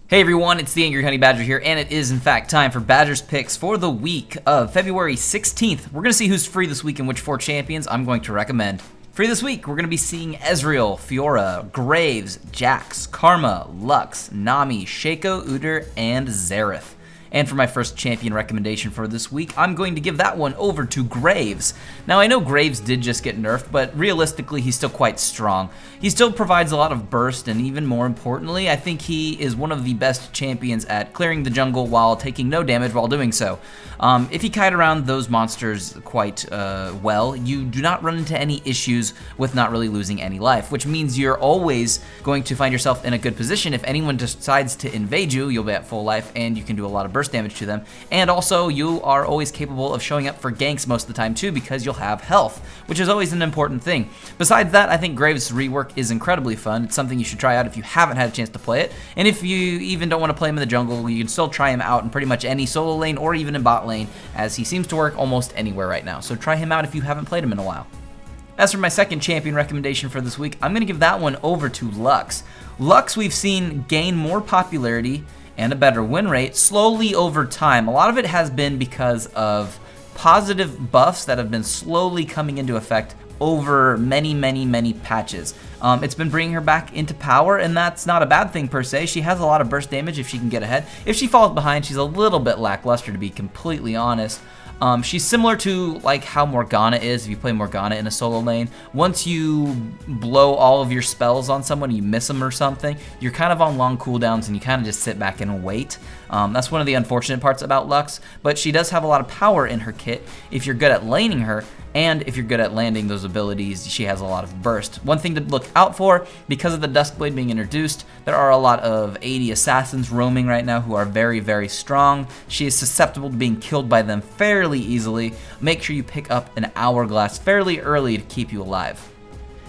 Hey everyone, it's the Angry Honey Badger here, and it is in fact time for Badger's Picks for the week of February 16th. We're going to see who's free this week and which 4 champions I'm going to recommend. Free this week, we're going to be seeing Ezreal, Fiora, Graves, Jax, Karma, Lux, Nami, Shaco, Udyr, and Xerath. And for my first champion recommendation for this week, I'm going to give that one over to Graves. Now, I know Graves did just get nerfed, but realistically, he's still quite strong. He still provides a lot of burst, and even more importantly, I think he is one of the best champions at clearing the jungle while taking no damage while doing so. If you kite around those monsters quite well, you do not run into any issues with not really losing any life, which means you're always going to find yourself in a good position. If anyone decides to invade you, you'll be at full life, and you can do a lot of burst damage to them. And also, you are always capable of showing up for ganks most of the time too, because you'll have health, which is always an important thing. Besides that, I think Graves' rework is incredibly fun. It's something you should try out if you haven't had a chance to play it. And if you even don't want to play him in the jungle, you can still try him out in pretty much any solo lane or even in bot lane, as he seems to work almost anywhere right now. So try him out if you haven't played him in a while. As for my second champion recommendation for this week, I'm going to give that one over to Lux. Lux, we've seen gain more popularity and a better win rate slowly over time. A lot of it has been because of positive buffs that have been slowly coming into effect over many patches. It's been bringing her back into power, and that's not a bad thing per se. She has a lot of burst damage if she can get ahead. If she falls behind, she's a little bit lackluster, to be completely honest. She's similar to like how Morgana is if you play Morgana in a solo lane. Once you blow all of your spells on someone, you miss them or something, you're kind of on long cooldowns and you kind of just sit back and wait. That's one of the unfortunate parts about Lux, but she does have a lot of power in her kit if you're good at laning her, and if you're good at landing those abilities, she has a lot of burst. One thing to look out for, because of the Duskblade being introduced, there are a lot of AD assassins roaming right now who are very strong. She is susceptible to being killed by them fairly easily. Make sure you pick up an Hourglass fairly early to keep you alive.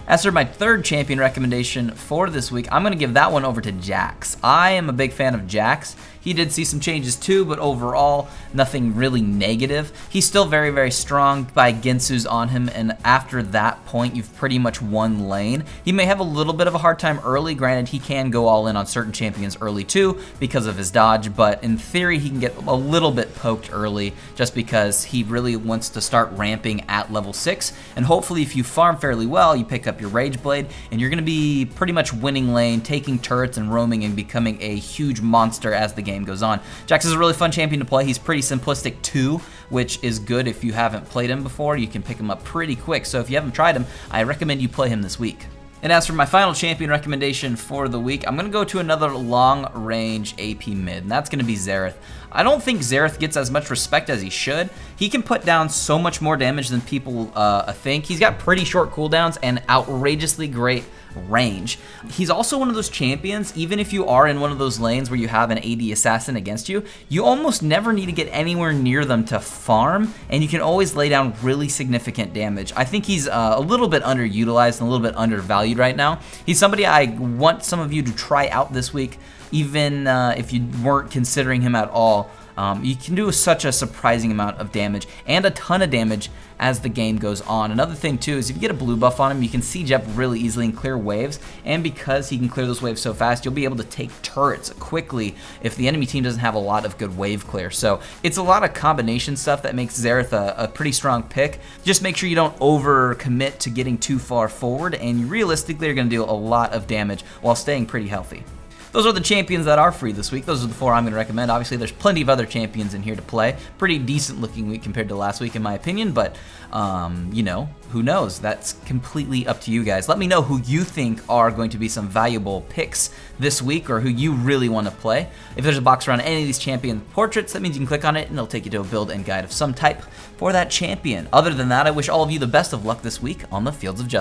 As for my third champion recommendation for this week, I'm going to give that one over to Jax. I am a big fan of Jax. He did see some changes too, but overall, nothing really negative. He's still very strong by Gensu's on him, and after that point, you've pretty much won lane. He may have a little bit of a hard time early. Granted, he can go all in on certain champions early too because of his dodge, but in theory, he can get a little bit poked early just because he really wants to start ramping at level 6, and hopefully if you farm fairly well, you pick up your Rage Blade, and you're going to be pretty much winning lane, taking turrets and roaming and becoming a huge monster as the game goes on. Jax is a really fun champion to play. He's pretty simplistic too, which is good if you haven't played him before. You can pick him up pretty quick, so if you haven't tried him, I recommend you play him this week. And as for my final champion recommendation for the week, I'm going to go to another long-range AP mid, and that's going to be Xerath. I don't think Xerath gets as much respect as he should. He can put down so much more damage than people think. He's got pretty short cooldowns and outrageously great range. He's also one of those champions, even if you are in one of those lanes where you have an AD assassin against you, you almost never need to get anywhere near them to farm, and you can always lay down really significant damage. I think he's a little bit underutilized and a little bit undervalued right now. He's somebody I want some of you to try out this week, even if you weren't considering him at all. You can do such a surprising amount of damage and a ton of damage as the game goes on. Another thing too is if you get a blue buff on him, you can siege up really easily and clear waves, and because he can clear those waves so fast, you'll be able to take turrets quickly if the enemy team doesn't have a lot of good wave clear. So it's a lot of combination stuff that makes Xerath a pretty strong pick. Just make sure you don't over commit to getting too far forward, and you realistically are going to do a lot of damage while staying pretty healthy. Those are the champions that are free this week. Those are the 4 I'm going to recommend. Obviously, there's plenty of other champions in here to play. Pretty decent looking week compared to last week in my opinion, but you know, who knows? That's completely up to you guys. Let me know who you think are going to be some valuable picks this week, or who you really want to play. If there's a box around any of these champion portraits, that means you can click on it and it'll take you to a build and guide of some type for that champion. Other than that, I wish all of you the best of luck this week on the Fields of Justice.